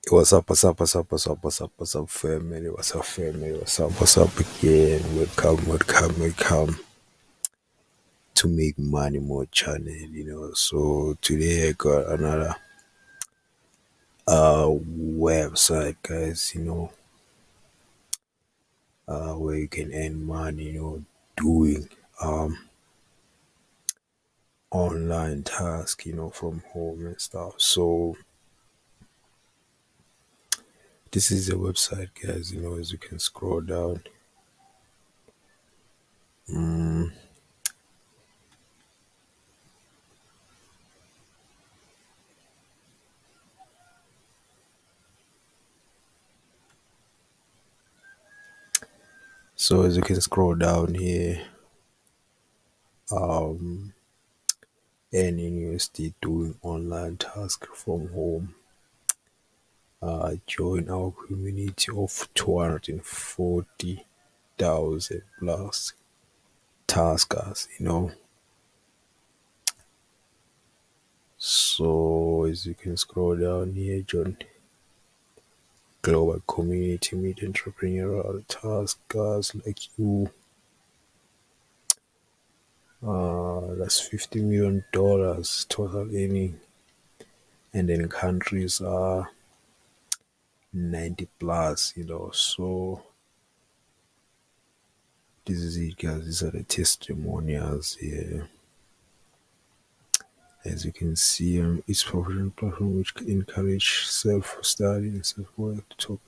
What's up, what's up, what's up, what's up, what's up, what's up, family? What's up, family? What's up again? Welcome to Make Money More channel. So today I got another website, guys, where you can earn money, doing online tasks, from home and stuff. So this is the website, guys, as you can scroll down. Mm, so as you can scroll down here, um and in USD doing online tasks from home. Join our community of 240,000 plus taskers. So as you can scroll down here, join global community, meet entrepreneurial taskers like you. That's $50 million total earning, and then countries are 90 plus. So this is it, guys. These are the testimonials here. As you can see, it's professional platform which encourage self-study and self-work to talk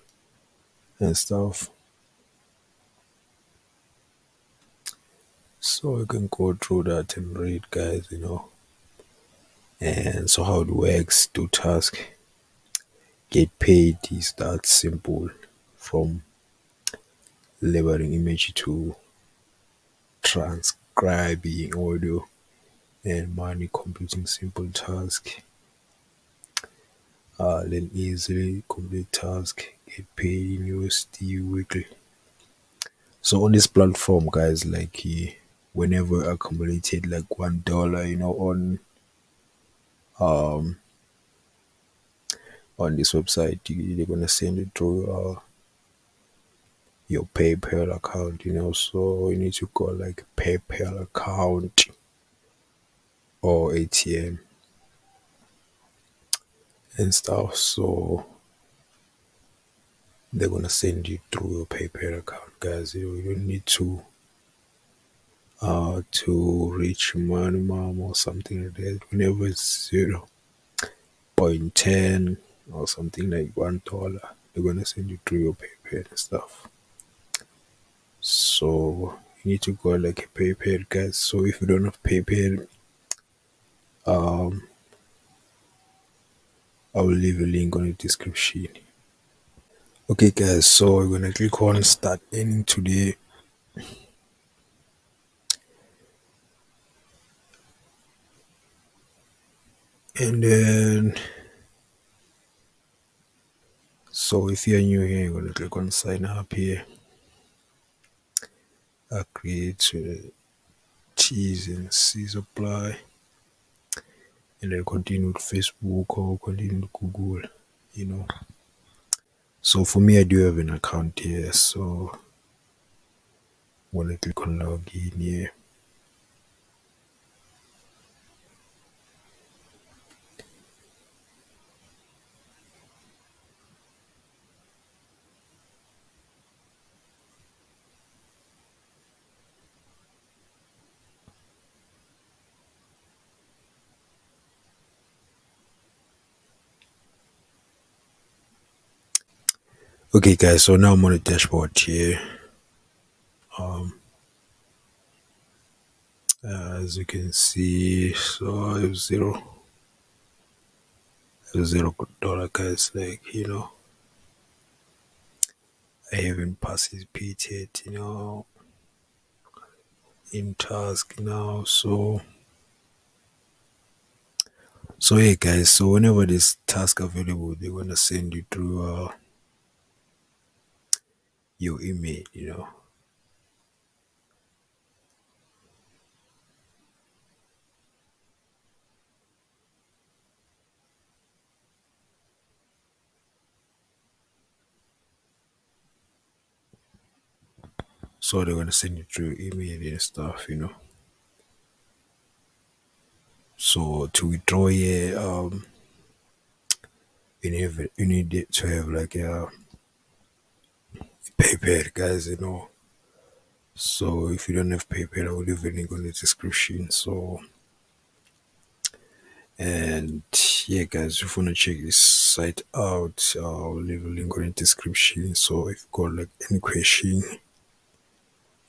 and stuff. So you can go through that and read, guys. And so how it works, do task, get paid is that simple. From labeling image to transcribing audio and money computing simple task. Then easily complete task, get paid in USD weekly. So on this platform, guys, like whenever I accumulated like $1, um on this website, they're gonna send it through your PayPal account. So you need to go like PayPal account or ATM and stuff. So they're gonna send you through your PayPal account, guys. You don't need to reach minimum or something like that. Whenever it's 0.10 or something like $1, they're gonna send you through your PayPal and stuff. So you need to go like a PayPal, guys. So if you don't have PayPal, um, I will leave a link on the description. Okay, guys. So we're gonna click on start earning today, and then so if you're new here, you're gonna click on sign up here. Agree to T's and C's apply, and then continue with Facebook or continue with Google. You know. So for me, I do have an account here. So when I click on login here. Okay, guys. So now I'm on the dashboard here. As you can see, so I have $0, guys. Like I haven't participated, in task now. So yeah, guys. So whenever this task available, they're gonna send you through your email. So they're gonna send it through email and stuff. So to withdraw, yeah, you need to have like a PayPal, guys. So if you don't have PayPal, I will leave a link on the description. So and yeah, guys, if you wanna check this site out, I'll leave a link on the description. So if you got like any question,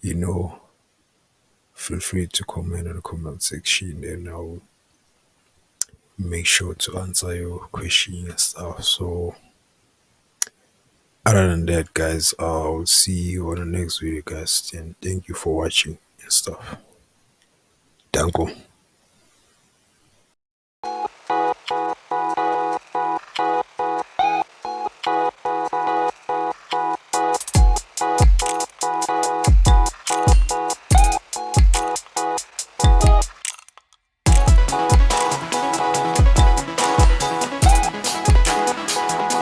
you know, feel free to comment in the comment section, and I'll make sure to answer your question and stuff. So other than that, guys, I'll see you on the next video, guys, and thank you for watching and stuff. Danko.